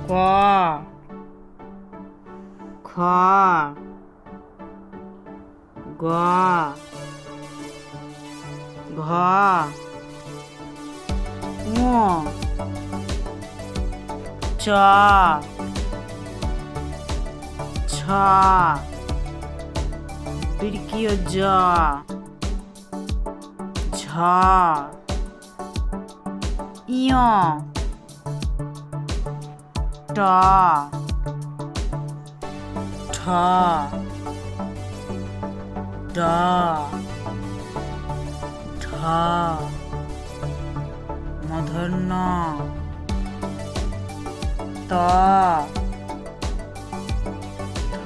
ক খ গ ঘ ঙ চ ছ বৃক্ষীয় জ ঝ ইয় ট ঠ ড ঢ মূর্ধন্য ত থ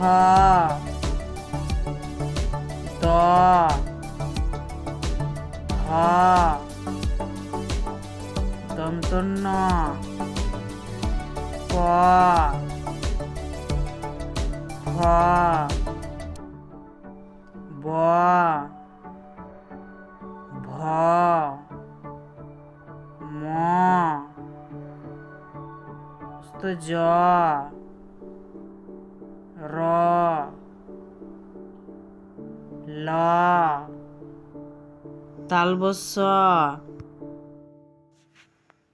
দ হ দন্তন্য প ফ ব ভ ম জ র ল তালবস্য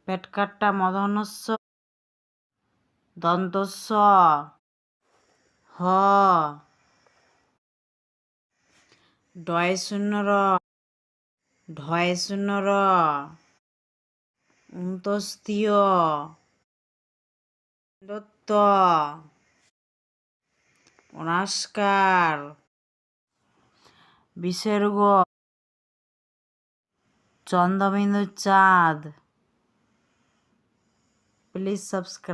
পেটকাট্টা মূর্ধন্যস্য দন্তস্য হ ডয় শূন্য র ঢয় শূন্য র অন্তস্তীয় দত্ত অনাস্কার বিসর্গ চন্দ্রবিন্দু চাঁদ। Please subscribe.